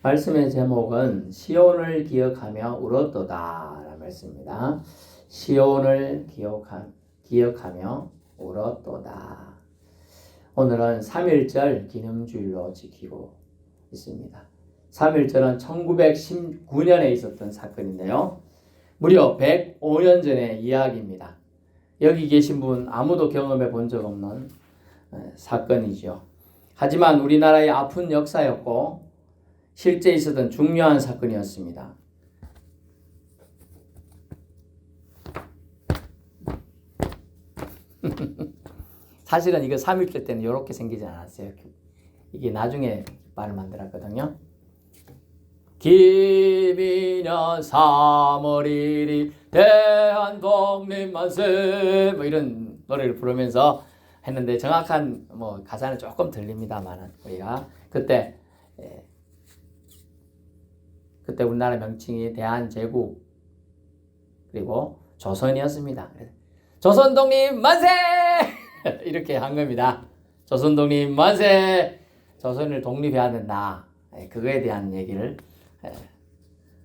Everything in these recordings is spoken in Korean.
말씀의 제목은 시온을 기억하며 울었도다 라는 말씀입니다. 시온을 기억하며 울었도다. 오늘은 3.1절 기념주일로 지키고 있습니다. 3.1절은 1919년에 있었던 사건인데요. 무려 105년 전의 이야기입니다. 여기 계신 분 아무도 경험해 본 적 없는 사건이죠. 하지만 우리나라의 아픈 역사였고 실제 있었던 중요한 사건이었습니다. 사실은 이거 3.1절 때는 이렇게 생기지 않았어요. 이게 나중에 말을 만들었거든요. 김인년 3월 1일 대한독립만세 뭐 이런 노래를 부르면서 했는데 정확한 가사는 조금 들립니다만 우리가 그때 우리나라 명칭이 대한제국 그리고 조선이었습니다. 조선 독립 만세! 이렇게 한 겁니다. 조선 독립 만세! 조선을 독립해야 된다. 그거에 대한 얘기를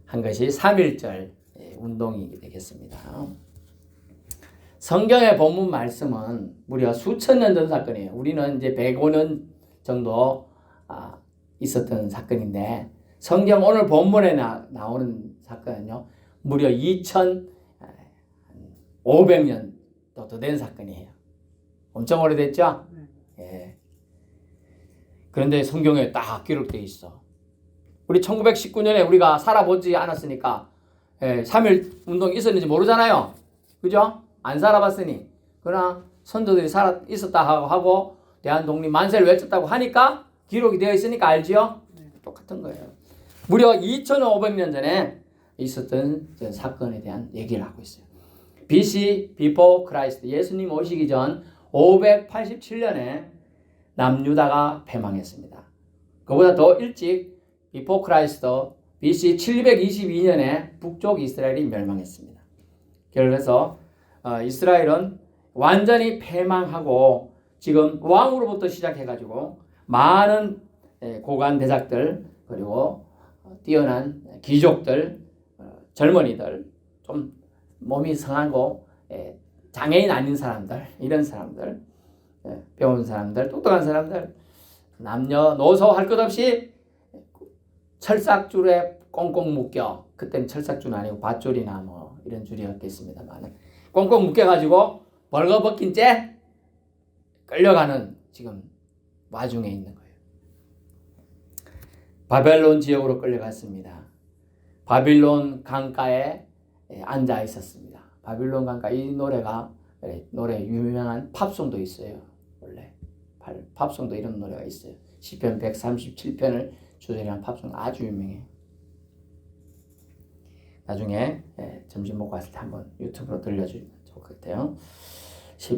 한 것이 3.1절 운동이 되겠습니다. 성경의 본문 말씀은 무려 수천 년 전 사건이에요. 우리는 이제 105년 정도 있었던 사건인데 성경 오늘 본문에 나오는 사건은요. 무려 2,500년 더 된 사건이에요. 엄청 오래됐죠? 예. 그런데 성경에 딱 기록되어 있어. 우리 1919년에 우리가 살아보지 않았으니까 3.1 운동이 있었는지 모르잖아요. 그죠? 안 살아봤으니. 그러나 선조들이 있었다 하고 대한독립 만세를 외쳤다고 하니까 기록이 되어 있으니까 알지요? 똑같은 거예요. 무려 2,500년 전에 있었던 사건에 대한 얘기를 하고 있어요. BC, Before Christ, 예수님 오시기 전 587년에 남유다가 패망했습니다. 그보다 더 일찍 Before Christ, BC 722년에 북쪽 이스라엘이 멸망했습니다. 그래서 이스라엘은 완전히 패망하고 지금 왕으로부터 시작해가지고 많은 고관 대작들 그리고 뛰어난 귀족들, 젊은이들, 좀 몸이 성하고 장애인 아닌 사람들, 이런 사람들, 배운 사람들, 똑똑한 사람들, 남녀노소 할 것 없이 철삭줄에 꽁꽁 묶여, 그때는 철삭줄은 아니고 밧줄이나 뭐 이런 줄이었겠습니다만 꽁꽁 묶여가지고 벌거벗긴 채 끌려가는 지금 와중에 있는 거예요. 바벨론 지역으로 끌려갔습니다. 바빌론 강가에 앉아 있었습니다. 바빌론 강가 이 노래 유명한 팝송도 있어요. 원래 팝송도 이런 노래가 있어요. 시편 137편을 주제로 한 팝송 아주 유명해요. 나중에 점심 먹고 왔을 때 한번 유튜브로 들려주면 좋을 것 같아요.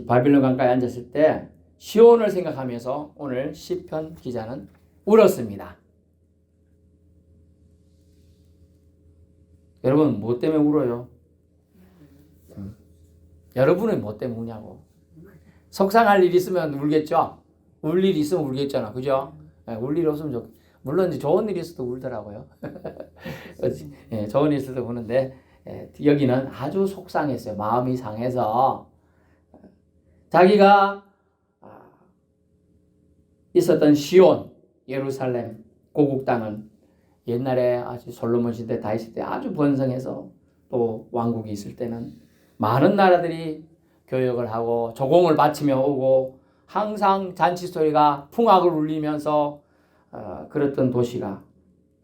바빌론 강가에 앉았을 때 시온을 생각하면서 오늘 시편 기자는 울었습니다. 여러분 뭐 때문에 울어요? 여러분은 뭐 때문에 우냐고? 속상할 일 있으면 울겠죠? 울 일 있으면 울겠잖아. 그죠? 울 일 없으면 물론 이제 좋은 일 있어도 울더라고요. 좋은 일 있어도 우는데 여기는 아주 속상했어요. 마음이 상해서 자기가 있었던 시온, 예루살렘, 고국 땅은 옛날에 아주 솔로몬 시대, 다윗 시대 아주 번성해서 또 왕국이 있을 때는 많은 나라들이 교역을 하고 조공을 바치며 오고 항상 잔치 소리가 풍악을 울리면서 그랬던 도시가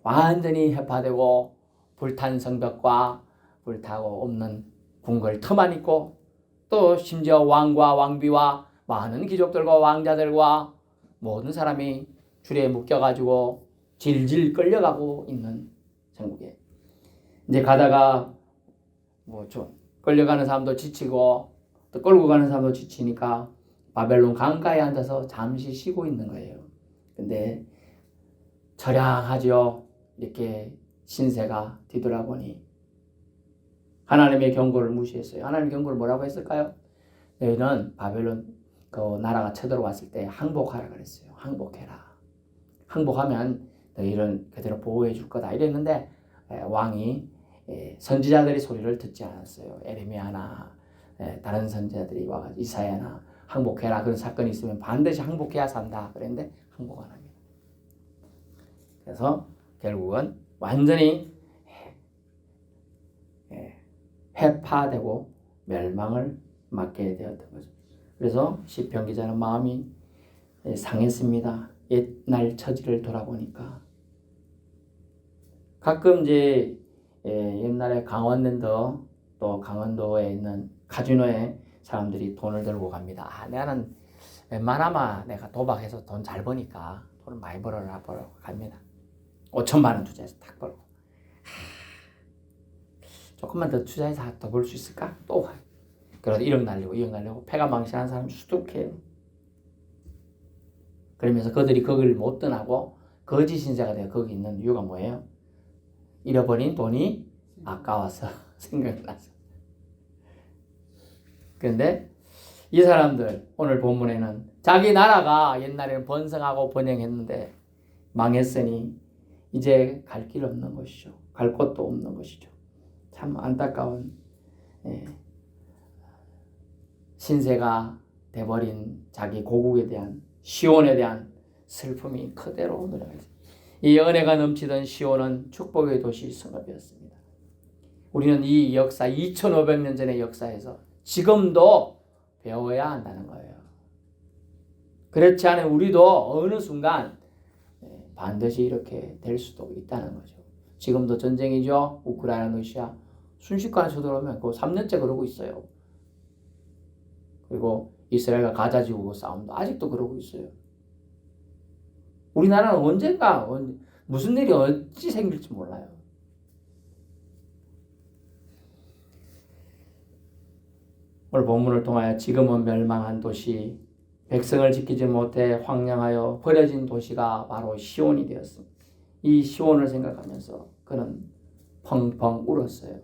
완전히 해파되고 불탄 성벽과 불타고 없는 궁궐 터만 있고 또 심지어 왕과 왕비와 많은 귀족들과 왕자들과 모든 사람이 줄에 묶여가지고 질질 끌려가고 있는 전국에 이제 가다가 끌려가는 사람도 지치고 또 끌고 가는 사람도 지치니까 바벨론 강가에 앉아서 잠시 쉬고 있는 거예요. 근데 처량하죠. 이렇게 신세가 뒤돌아보니 하나님의 경고를 무시했어요. 하나님의 경고를 뭐라고 했을까요? 너희는 바벨론 그 나라가 쳐들어왔을 때 항복하라 그랬어요. 항복해라. 항복하면 너희를 그대로 보호해 줄 거다 이랬는데 왕이 선지자들의 소리를 듣지 않았어요. 에레미야나 다른 선지자들이 와가지고 이사야나 항복해라. 그런 사건이 있으면 반드시 항복해야 산다. 그랬는데 항복 안 합니다. 그래서 결국은 완전히 회파되고 멸망을 맞게 되었던 거죠. 그래서 시편 기자는 마음이 상했습니다. 옛날 처지를 돌아보니까. 가끔 이제 옛날에 강원랜더 또 강원도에 있는 카지노에 사람들이 돈을 들고 갑니다. 나는 웬만하면 내가 도박해서 돈 잘 버니까 돈을 많이 벌어 갑니다. 5천만 원 투자해서 딱 벌고 조금만 더 투자해서 더 벌 수 있을까? 또 가요. 그래서 1억 날리고 패가 망신하는 사람이 수두룩해요. 그러면서 그들이 거기를 못 떠나고 거짓 신세가 되어 거기 있는 이유가 뭐예요? 잃어버린 돈이 아까워서 생각나서. 그런데 이 사람들 오늘 본문에는 자기 나라가 옛날에는 번성하고 번영했는데 망했으니 이제 갈 길 없는 것이죠. 갈 곳도 없는 것이죠. 참 안타까운 신세가 돼버린 자기 고국에 대한 시온에 대한 슬픔이 그대로 늘어나죠. 이 은혜가 넘치던 시온은 축복의 도시 성읍이었습니다. 우리는 이 역사 2500년 전의 역사에서 지금도 배워야 한다는 거예요. 그렇지 않으면 우리도 어느 순간 반드시 이렇게 될 수도 있다는 거죠. 지금도 전쟁이죠. 우크라이나 러시아 순식간에 쳐들어오면 그 3년째 그러고 있어요. 그리고 이스라엘과 가자 지구 싸움도 아직도 그러고 있어요. 우리나라는 언젠가 무슨 일이 어찌 생길지 몰라요. 오늘 본문을 통하여 지금은 멸망한 도시, 백성을 지키지 못해 황량하여 버려진 도시가 바로 시온이 되었습니다. 이 시온을 생각하면서 그는 펑펑 울었어요.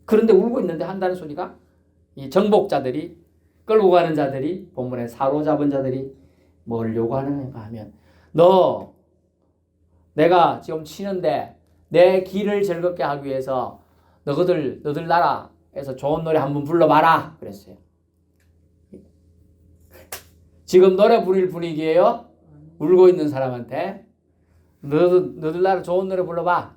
그런데 울고 있는데 한다는 소리가 이 정복자들이 끌고 가는 자들이 본문에 사로잡은 자들이 뭘 요구하는가 하면 내가 지금 치는데 내 길을 즐겁게 하기 위해서 너희들 나라에서 좋은 노래 한번 불러봐라 그랬어요. 지금 노래 부릴 분위기예요. 울고 있는 사람한테 너희들 나라 좋은 노래 불러봐.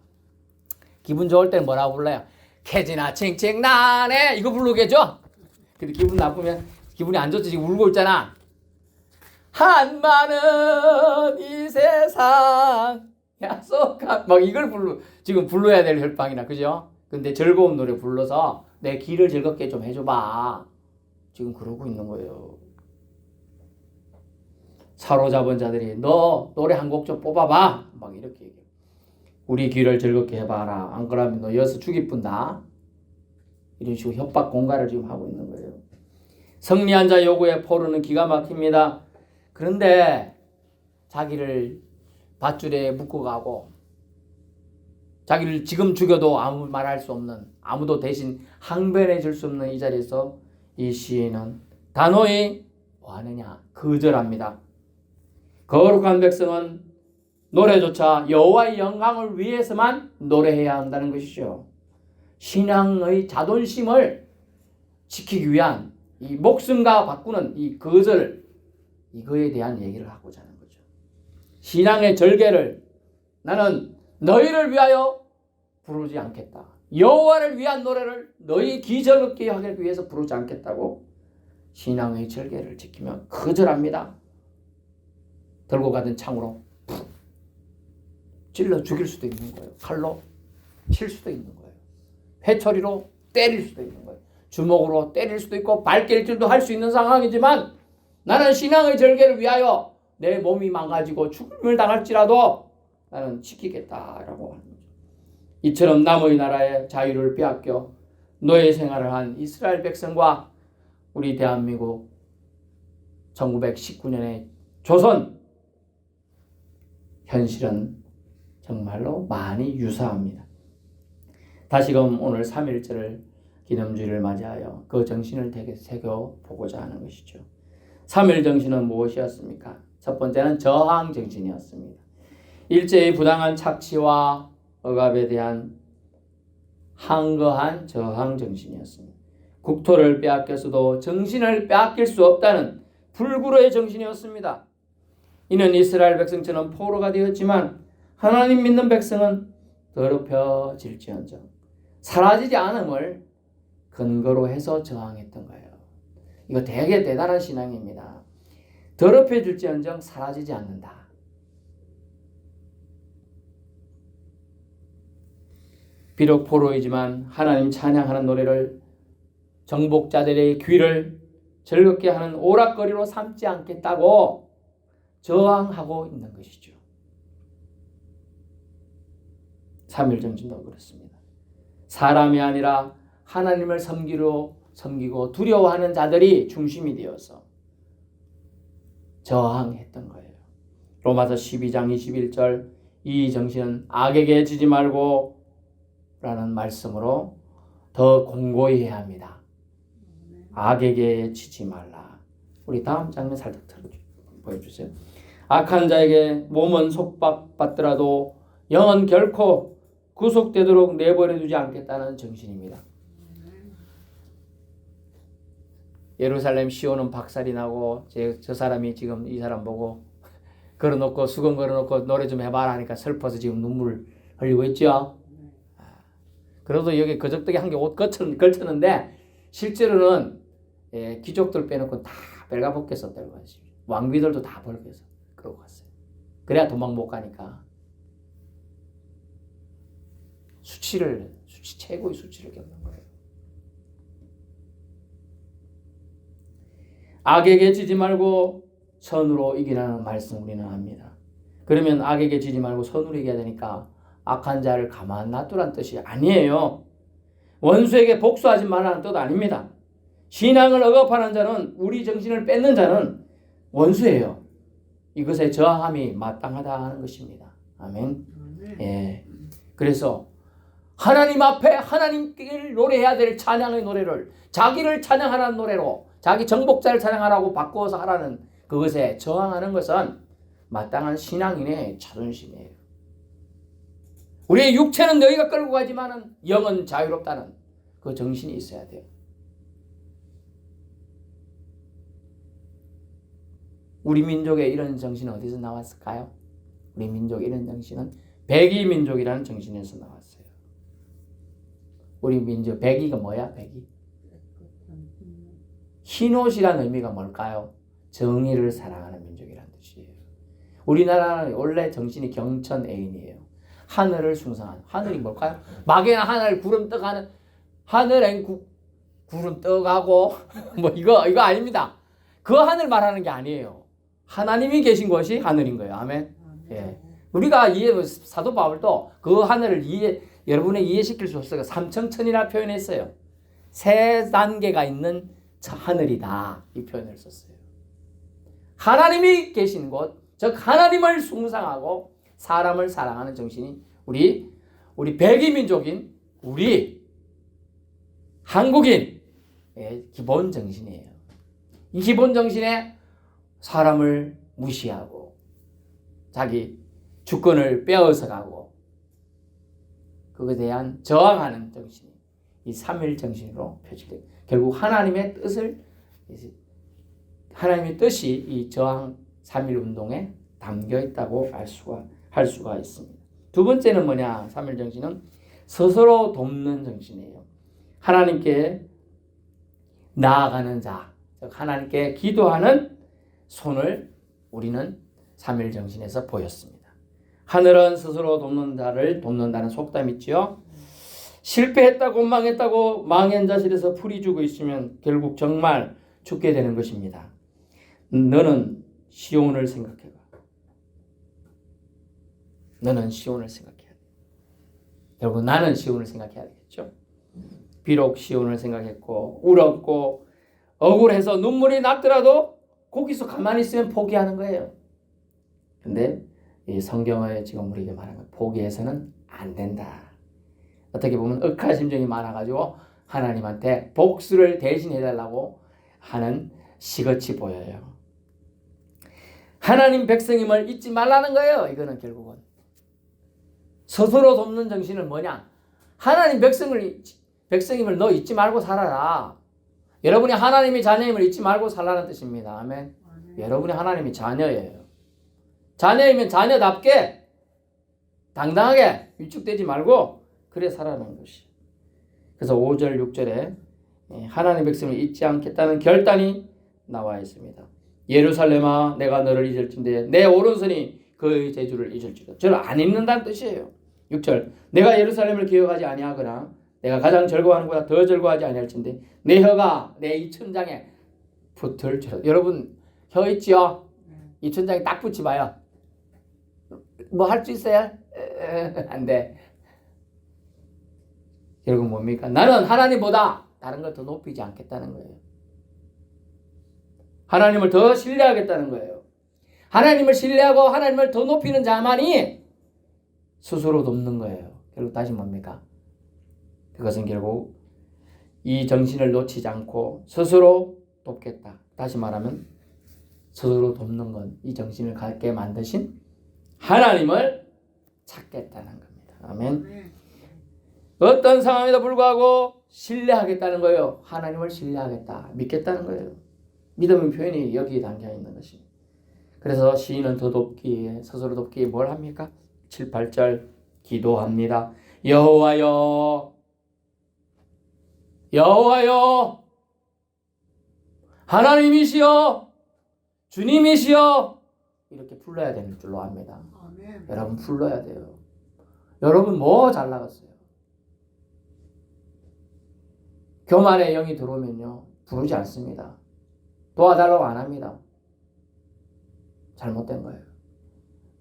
기분 좋을 땐 뭐라고 불러요? 캐지나 칭칭 나네 이거 부르겠죠? 근데 기분 나쁘면 기분이 안 좋지. 지금 울고 있잖아. 한마는 이 세상 약속한 막 이걸 지금 불러야 될 혈방이나 그죠? 근데 즐거운 노래 불러서 내 길을 즐겁게 좀 해줘봐. 지금 그러고 있는 거예요. 사로잡은 자들이 너 노래 한 곡 좀 뽑아봐. 막 이렇게 얘기해요. 우리 길을 즐겁게 해봐라. 안 그러면 너 여기서 죽이뿐다. 이런 식으로 협박 공갈을 지금 하고 있는 거예요. 승리한 자 요구에 포로는 기가 막힙니다. 그런데 자기를 밧줄에 묶고 가고 자기를 지금 죽여도 아무 말할 수 없는 아무도 대신 항변해 줄 수 없는 이 자리에서 이 시인은 단호히 뭐하느냐 거절합니다. 거룩한 백성은 노래조차 여호와의 영광을 위해서만 노래해야 한다는 것이죠. 신앙의 자존심을 지키기 위한 이 목숨과 바꾸는 이 거절 이거에 대한 얘기를 하고자 하는 거죠. 신앙의 절개를 나는 너희를 위하여 부르지 않겠다. 여호와를 위한 노래를 너희 기절없게 하기 위해서 부르지 않겠다고 신앙의 절개를 지키며 거절합니다. 들고 가던 창으로 찔러 죽일 수도 있는 거예요. 칼로 칠 수도 있는 거예요. 회초리로 때릴 수도 있는 거예요. 주먹으로 때릴 수도 있고 발길질도 할 수 있는 상황이지만 나는 신앙의 절개를 위하여 내 몸이 망가지고 죽음을 당할지라도 나는 지키겠다라고 하는 거죠. 이처럼 남의 나라의 자유를 빼앗겨 노예 생활을 한 이스라엘 백성과 우리 대한민국 1919년의 조선 현실은 정말로 많이 유사합니다. 다시금 오늘 3.1절을 기념주일을 맞이하여 그 정신을 되게 새겨보고자 하는 것이죠. 3.1 정신은 무엇이었습니까? 첫 번째는 저항 정신이었습니다. 일제의 부당한 착취와 억압에 대한 한거한 저항 정신이었습니다. 국토를 빼앗겼어도 정신을 빼앗길 수 없다는 불굴의 정신이었습니다. 이는 이스라엘 백성처럼 포로가 되었지만 하나님 믿는 백성은 더럽혀질지언정 사라지지 않음을 근거로 해서 저항했던 거예요. 이거 되게 대단한 신앙입니다. 더럽혀질지언정 사라지지 않는다. 비록 포로이지만 하나님 찬양하는 노래를 정복자들의 귀를 즐겁게 하는 오락거리로 삼지 않겠다고 저항하고 있는 것이죠. 3.1 정신도 그렇습니다. 사람이 아니라 하나님을 섬기고 두려워하는 자들이 중심이 되어서 저항했던 거예요. 로마서 12장 21절 이 정신은 악에게 지지 말고 라는 말씀으로 더 공고히 해야 합니다. 악에게 지지 말라. 우리 다음 장면 살짝 보여주세요. 악한 자에게 몸은 속박받더라도 영은 결코 구속되도록 내버려두지 않겠다는 정신입니다. 예루살렘 시온은 박살이 나고 저 사람이 지금 이 사람 보고 걸어놓고 수건 걸어놓고 노래 좀 해봐라 하니까 슬퍼서 지금 눈물 흘리고 있죠. 그래도 여기 거적대기 한 개 옷 걸쳤는데 실제로는 귀족들 빼놓고 다 bel가벗겨서 들고 갔어요. 왕비들도 다 벌게서 그러고 갔어요. 그래야 도망 못 가니까 최고의 수치를 겪는 거예요. 악에게 지지 말고 선으로 이기라는 말씀 우리는 합니다. 그러면 악에게 지지 말고 선으로 이겨야 되니까 악한 자를 가만 놔두라는 뜻이 아니에요. 원수에게 복수하지 말라는 뜻 아닙니다. 신앙을 억압하는 자는 우리 정신을 뺏는 자는 원수예요. 이것에 저항함이 마땅하다 하는 것입니다. 아멘. 예. 그래서 하나님 앞에 하나님께 노래해야 될 찬양의 노래를 자기를 찬양하라는 노래로 자기 정복자를 찬양하라고 바꾸어서 하라는 그것에 저항하는 것은 마땅한 신앙인의 자존심이에요. 우리의 육체는 너희가 끌고 가지만은 영은 자유롭다는 그 정신이 있어야 돼요. 우리 민족의 이런 정신은 어디서 나왔을까요? 우리 민족의 이런 정신은 백의 민족이라는 정신에서 나왔어요. 우리 민족 백의가 뭐야? 백의. 흰옷이라는 의미가 뭘까요? 정의를 사랑하는 민족이라는 뜻이에요. 우리나라는 원래 정신이 경천애인이에요. 하늘을 숭상하는. 하늘이 뭘까요? 막에나 하늘 구름 떠가는 하늘엔 구름 떠가고 뭐 이거 아닙니다. 그 하늘 말하는 게 아니에요. 하나님이 계신 곳이 하늘인 거예요. 아멘. 예. 우리가 사도 바울도 그 하늘을 여러분의 이해시킬 수 없어요. 삼청천이라 표현했어요. 세 단계가 있는 하늘이다. 이 표현을 썼어요. 하나님이 계신 곳, 즉 하나님을 숭상하고 사람을 사랑하는 정신이 우리 백의 민족인 우리 한국인의 기본 정신이에요. 이 기본 정신에 사람을 무시하고 자기 주권을 빼앗아 가고 그것에 대한 저항하는 정신이 이 3.1 정신으로 표출돼요. 결국 하나님의 뜻이 이 저항 3.1 운동에 담겨 있다고 할 수가 있습니다. 두 번째는 뭐냐? 3.1 정신은 스스로 돕는 정신이에요. 하나님께 나아가는 자, 즉 하나님께 기도하는 손을 우리는 3.1 정신에서 보였습니다. 하늘은 스스로 돕는 자를 돕는다는 속담이 있죠. 실패했다고 망했다고 망연자실에서 풀이 주고 있으면 결국 정말 죽게 되는 것입니다. 너는 시온을 생각해봐. 너는 시온을 생각해야 돼. 결국 나는 시온을 생각해야 되겠죠. 비록 시온을 생각했고 울었고 억울해서 눈물이 났더라도 거기서 가만히 있으면 포기하는 거예요. 근데 이 성경에 지금 우리에게 말하는 건 포기해서는 안 된다. 어떻게 보면 억하심정이 많아가지고 하나님한테 복수를 대신해달라고 하는 시같이 보여요. 하나님 백성임을 잊지 말라는 거예요. 이거는 결국은 스스로 돕는 정신은 뭐냐? 하나님 백성임을 너 잊지 말고 살아라. 여러분이 하나님의 자녀임을 잊지 말고 살라는 뜻입니다. 아멘. 여러분이 하나님의 자녀예요. 자녀이면 자녀답게 당당하게 위축되지 말고 그래 살아가는 것이. 그래서 5절 6절에 하나님 백성을 잊지 않겠다는 결단이 나와 있습니다. 예루살렘아 내가 너를 잊을진대 내 오른손이 그의 재주를 잊을지도. 저를 안 잊는다는 뜻이에요. 6절 내가 예루살렘을 기억하지 아니하거나 내가 가장 즐거워하는 것보다 더 즐거워하지 아니할진대 내 혀가 내 이천장에 붙을지라. 여러분 혀 있지요? 이천장에 딱 붙지 마요. 뭐 할 수 있어요? 안 돼. 결국 뭡니까? 나는 하나님보다 다른 걸 더 높이지 않겠다는 거예요. 하나님을 더 신뢰하겠다는 거예요. 하나님을 신뢰하고 하나님을 더 높이는 자만이 스스로 돕는 거예요. 결국 다시 뭡니까? 그것은 결국 이 정신을 놓치지 않고 스스로 돕겠다. 다시 말하면 스스로 돕는 건 이 정신을 갖게 만드신 하나님을 찾겠다는 겁니다. 아멘. 어떤 상황에도 불구하고 신뢰하겠다는 거예요. 하나님을 신뢰하겠다. 믿겠다는 거예요. 믿음의 표현이 여기에 담겨 있는 것입니다. 그래서 시인은 더 돕기에 스스로 돕기에 뭘 합니까? 7, 8절 기도합니다. 여호와여 여호와여 하나님이시여 주님이시여 이렇게 불러야 되는 줄로 압니다. 아멘. 여러분 불러야 돼요. 여러분 뭐 잘 나갔어요. 교만의 영이 들어오면요 부르지 않습니다. 도와달라고 안 합니다. 잘못된 거예요.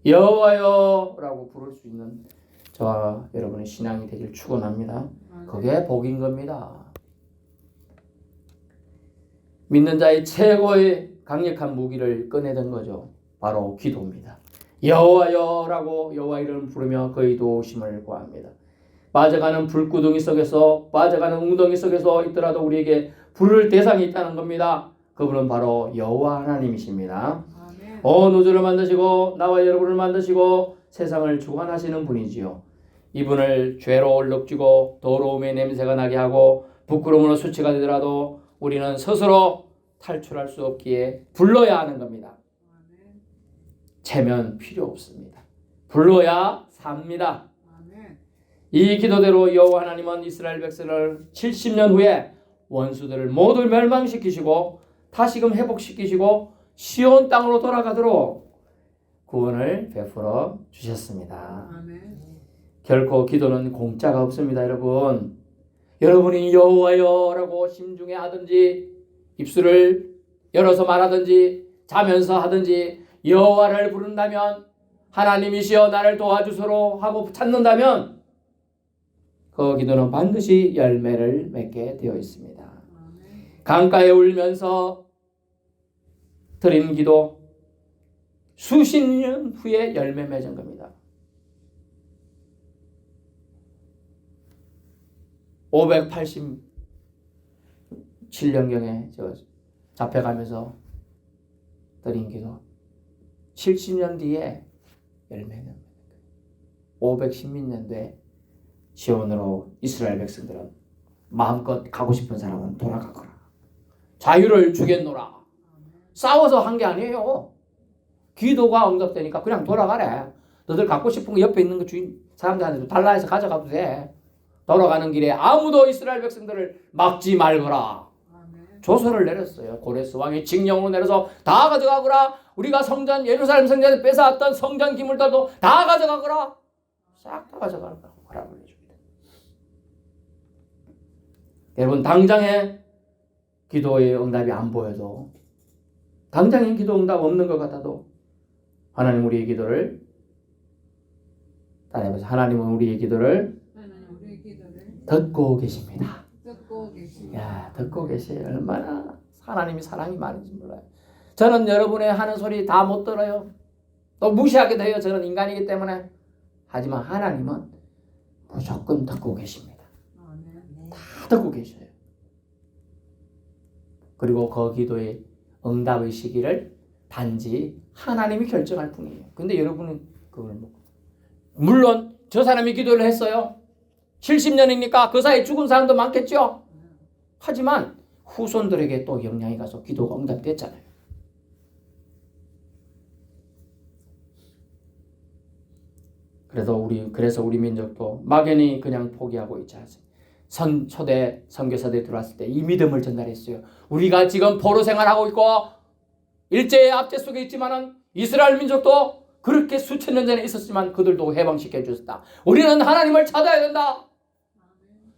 여호와여 라고 부를 수 있는 저와 여러분의 신앙이 되길 축원합니다. 그게 복인 겁니다. 믿는 자의 최고의 강력한 무기를 꺼내던 거죠. 바로 기도입니다. 여호와여라고 여호와 이름을 부르며 그의 도우심을 구합니다. 빠져가는 불구덩이 속에서 빠져가는 웅덩이 속에서 있더라도 우리에게 부를 대상이 있다는 겁니다. 그분은 바로 여호와 하나님이십니다. 온 우주를 만드시고 나와 여러분을 만드시고 세상을 주관하시는 분이지요. 이분을 죄로 얼룩지고 더러움의 냄새가 나게 하고 부끄러움으로 수치가 되더라도 우리는 스스로 탈출할 수 없기에 불러야 하는 겁니다. 체면 필요 없습니다. 불러야 삽니다. 이 기도대로 여호와 하나님은 이스라엘 백성을 70년 후에 원수들을 모두 멸망시키시고 다시금 회복시키시고 시온 땅으로 돌아가도록 구원을 베풀어 주셨습니다. 아멘. 결코 기도는 공짜가 없습니다. 여러분 여러분이 여호와여라고 심중에 하든지 입술을 열어서 말하든지 자면서 하든지 여호와를 부른다면 하나님이시여 나를 도와주소로 하고 찾는다면 그 기도는 반드시 열매를 맺게 되어 있습니다. 강가에 울면서 드린 기도 수십 년 후에 열매 맺은 겁니다. 587년경에 잡혀가면서 드린 기도 70년 뒤에 열매는 516년도에 시온으로 이스라엘 백성들은 마음껏 가고 싶은 사람은 돌아가거라. 자유를 주겠노라. 싸워서 한 게 아니에요. 기도가 응답되니까 그냥 돌아가래. 너들 갖고 싶은 거 옆에 있는 거 주인 사람들한테 달라해서 가져가도 돼. 돌아가는 길에 아무도 이스라엘 백성들을 막지 말거라. 조서를 내렸어요. 고레스 왕이 징령으로 내려서 다 가져가거라. 우리가 성전 예루살렘 성전에 뺏어왔던 성전 기물들도 다 가져가거라. 싹 다 가져가거라. 허락을 해줍니다. 여러분 당장에 기도의 응답이 안 보여도 당장에 기도 응답 없는 것 같아도 하나님 우리의 기도를 따라해보세요. 하나님은 우리의 기도를 듣고 계십니다. 야, 듣고 계세요. 얼마나 하나님이 사랑이 많은지 몰라요. 저는 여러분의 하는 소리 다 못 들어요. 또 무시하게 돼요. 저는 인간이기 때문에. 하지만 하나님은 무조건 듣고 계십니다. 다 듣고 계셔요. 그리고 그 기도의 응답의 시기를 단지 하나님이 결정할 뿐이에요. 근데 여러분은 그걸 물론 저 사람이 기도를 했어요. 70년이니까 그 사이에 죽은 사람도 많겠죠. 하지만 후손들에게 또 영향이 가서 기도가 응답됐잖아요. 그래서 우리 민족도 막연히 그냥 포기하고 있지 않습니다. 초대 선교사들이 들어왔을 때 이 믿음을 전달했어요. 우리가 지금 포로 생활하고 있고 일제의 압제 속에 있지만은 이스라엘 민족도 그렇게 수천 년 전에 있었지만 그들도 해방시켜 주셨다. 우리는 하나님을 찾아야 된다.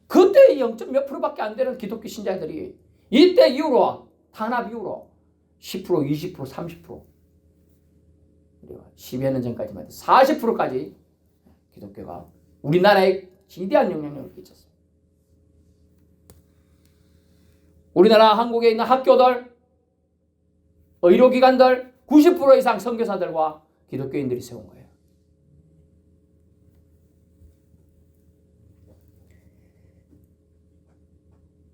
그때 0.몇 프로밖에 안 되는 기독교 신자들이 이때 이후로 탄압 이후로 10%, 20%, 30% 10여 년 전까지만 해도 40%까지 기독교가 우리나라에 지대한 영향력을 끼쳤습니다. 우리나라 한국에 있는 학교들, 의료기관들 90% 이상 선교사들과 기독교인들이 세운 거예요.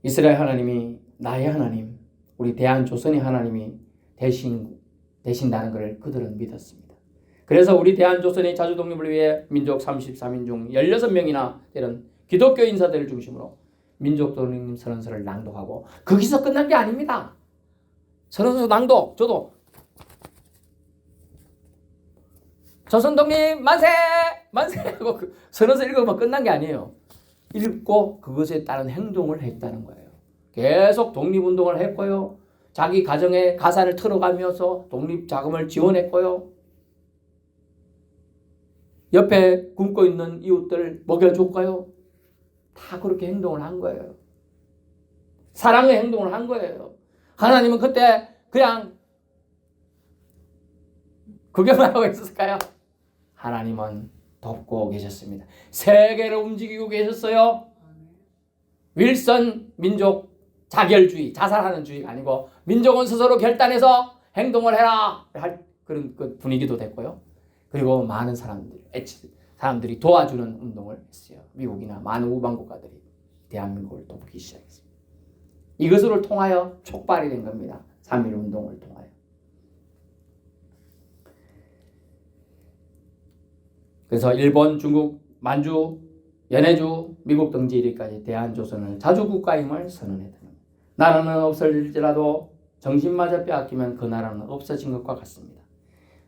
이스라엘 하나님이 나의 하나님, 우리 대한조선의 하나님이 되신다는 것을 그들은 믿었습니다. 그래서 우리 대한조선의 자주독립을 위해 민족 34민 중 16명이나 되는 기독교 인사들을 중심으로 민족독립 선언서를 낭독하고 거기서 끝난 게 아닙니다. 선언서 낭독, 저도 조선독립 만세! 만세! 하고 선언서 읽으면 끝난 게 아니에요. 읽고 그것에 따른 행동을 했다는 거예요. 계속 독립운동을 했고요. 자기 가정의 가사를 틀어가면서 독립자금을 지원했고요. 옆에 굶고 있는 이웃들 먹여줬고요. 다 그렇게 행동을 한 거예요. 사랑의 행동을 한 거예요. 하나님은 그때 그냥 구경을 하고 있었을까요? 하나님은 돕고 계셨습니다. 세계를 움직이고 계셨어요. 윌슨 민족 자결주의, 자살하는 주의가 아니고 민족은 스스로 결단해서 행동을 해라 할 그런 그 분위기도 됐고요. 그리고 많은 사람들이 도와주는 운동을 했어요. 미국이나 많은 우방 국가들이 대한민국을 돕기 시작했습니다. 이것을 통하여 촉발이 된 겁니다. 3.1 운동을 통하여. 그래서 일본, 중국, 만주, 연해주, 미국 등지 이르기까지 대한조선을 자주국가임을 선언했다. 나라는 없어질지라도 정신마저 빼앗기면 그 나라는 없어진 것과 같습니다.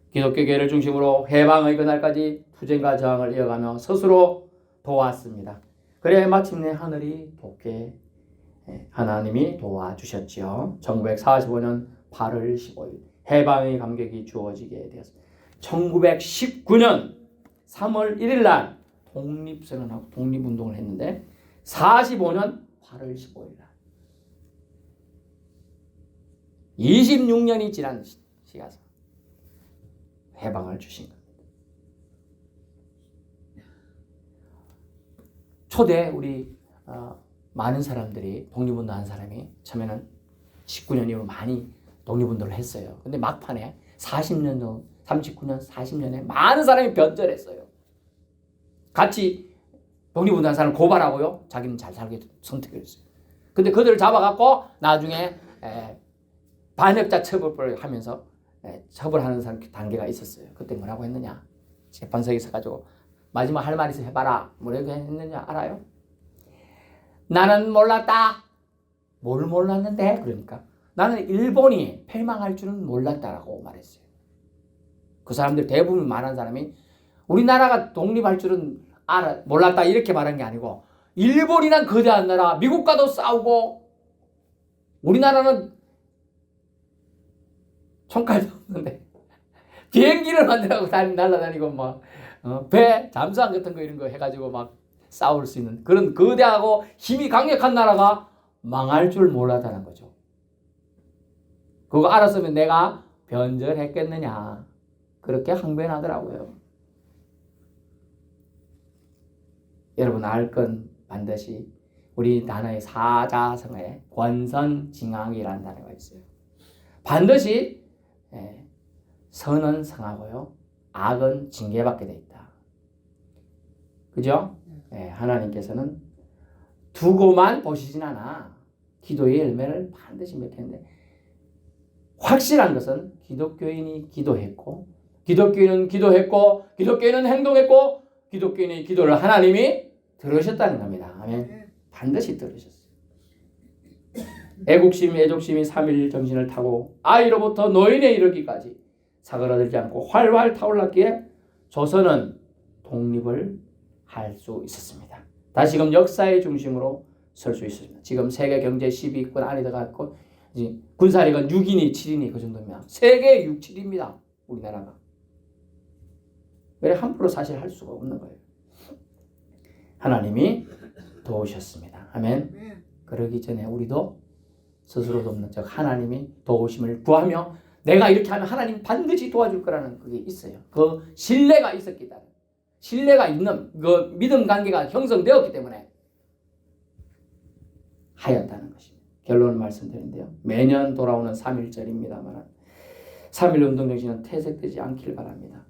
기독교계를 중심으로 해방의 그날까지 투쟁과 저항을 이어가며 스스로 도왔습니다. 그래야 마침내 하늘이 돕게 하나님이 도와주셨지요. 1945년 8월 15일 해방의 감격이 주어지게 되었습니다. 1919년 3월 1일 날 독립선언하고 독립운동을 했는데 45년 8월 15일 날 26년이 지난 시가서 해방을 주신 겁니다. 초대 우리 많은 사람들이 독립운동한 사람이 처음에는 19년 이후로 많이 독립운동을 했어요. 근데 막판에 40년, 39년, 40년에 많은 사람이 변절했어요. 같이 독립운동한 사람을 고발하고요. 자기는 잘 살게 선택을 했어요. 근데 그들을 잡아갖고 나중에 반역자 처벌을 하면서 처벌하는 사람 단계가 있었어요. 그때 뭐라고 했느냐? 재판석에 서가지고 마지막 할 말 있어 해봐라. 뭐라고 했느냐 알아요? 나는 몰랐다. 뭘 몰랐는데? 그러니까 나는 일본이 패망할 줄은 몰랐다라고 말했어요. 그 사람들 대부분 말한 사람이 우리나라가 독립할 줄은 몰랐다 이렇게 말한 게 아니고 일본이란 거대한 나라, 미국과도 싸우고 우리나라는 총칼도 없는데 비행기를 만들라고 날아다니고 막 배 잠수함 같은 거 이런 거 해가지고 막 싸울 수 있는 그런 거대하고 힘이 강력한 나라가 망할 줄 몰랐다는 거죠. 그거 알았으면 내가 변절했겠느냐 그렇게 항변하더라고요. 여러분 알 건 반드시 우리 단어의 사자성어에 권선징악이라는 단어가 있어요. 반드시 선은 성하고요. 악은 징계받게 돼 있다. 그죠? 하나님께서는 두고만 보시진 않아. 기도의 열매를 반드시 맺겠는데 확실한 것은 기독교인이 기도했고 기독교인은 행동했고 기독교인의 기도를 하나님이 들으셨다는 겁니다. 아멘. 반드시 들으셨어요. 애국심, 애족심이 3일 정신을 타고 아이로부터 노인에 이르기까지 사그라들지 않고 활활 타올랐기에 조선은 독립을 할 수 있었습니다. 다시금 역사의 중심으로 설 수 있습니다. 지금 세계 경제 10위권 안에 들어갔고 군사력은 6인이 7인이 그 정도면 세계 6, 7입니다. 우리나라가. 왜 함부로 사실 할 수가 없는 거예요. 하나님이 도우셨습니다. 아멘. 그러기 전에 우리도 스스로 돕는 즉 하나님이 도우심을 구하며 내가 이렇게 하면 하나님 반드시 도와줄 거라는 그게 있어요. 그 신뢰가 있었기 때문에 신뢰가 있는 그 믿음 관계가 형성되었기 때문에 하였다는 것입니다. 결론을 말씀드린데요. 매년 돌아오는 3.1절입니다만 3.1운동 정신은 퇴색되지 않길 바랍니다.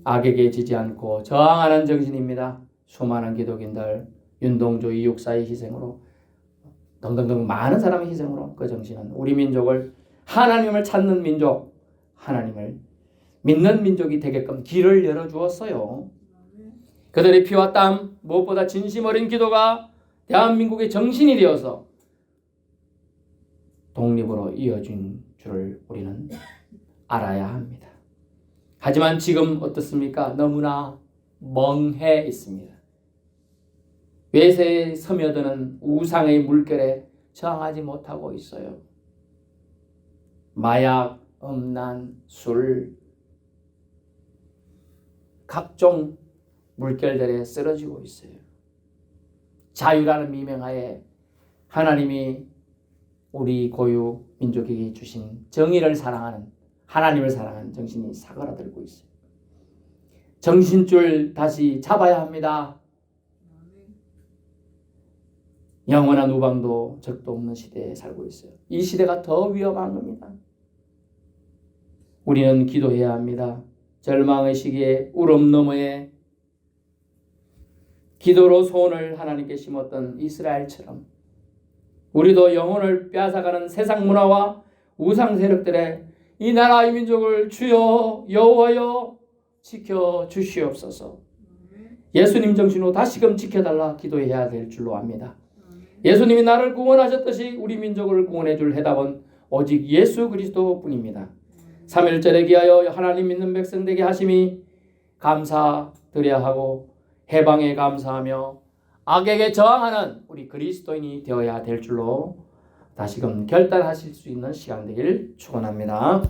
악에게 지지 않고 저항하는 정신입니다. 수많은 기독인들, 윤동주, 이육사의 희생으로 등등등 많은 사람의 희생으로 그 정신은 우리 민족을 하나님을 찾는 민족, 하나님을 믿는 민족이 되게끔 길을 열어주었어요. 그들의 피와 땀, 무엇보다 진심 어린 기도가 대한민국의 정신이 되어서 독립으로 이어진 줄을 우리는 알아야 합니다. 하지만 지금 어떻습니까? 너무나 멍해 있습니다. 외세에 스며드는 우상의 물결에 저항하지 못하고 있어요. 마약, 음란, 술, 각종 물결들에 쓰러지고 있어요. 자유라는 미명하에 하나님이 우리 고유 민족에게 주신 정의를 사랑하는 하나님을 사랑하는 정신이 사그라들고 있어요. 정신줄 다시 잡아야 합니다. 영원한 우방도 적도 없는 시대에 살고 있어요. 이 시대가 더 위험한 겁니다. 우리는 기도해야 합니다. 절망의 시기에 울음 너머에 기도로 소원을 하나님께 심었던 이스라엘처럼 우리도 영혼을 빼앗아가는 세상 문화와 우상 세력들의 이 나라 이 민족을 주여 여호와여 지켜 주시옵소서. 예수님 정신으로 다시금 지켜달라 기도해야 될 줄로 압니다. 예수님이 나를 구원하셨듯이 우리 민족을 구원해 줄 해답은 오직 예수 그리스도뿐입니다. 3.1절에 기하여 하나님 믿는 백성 되게 하심이 감사드려야 하고 해방에 감사하며 악에게 저항하는 우리 그리스도인이 되어야 될 줄로 다시금 결단하실 수 있는 시간 되기를 축원합니다.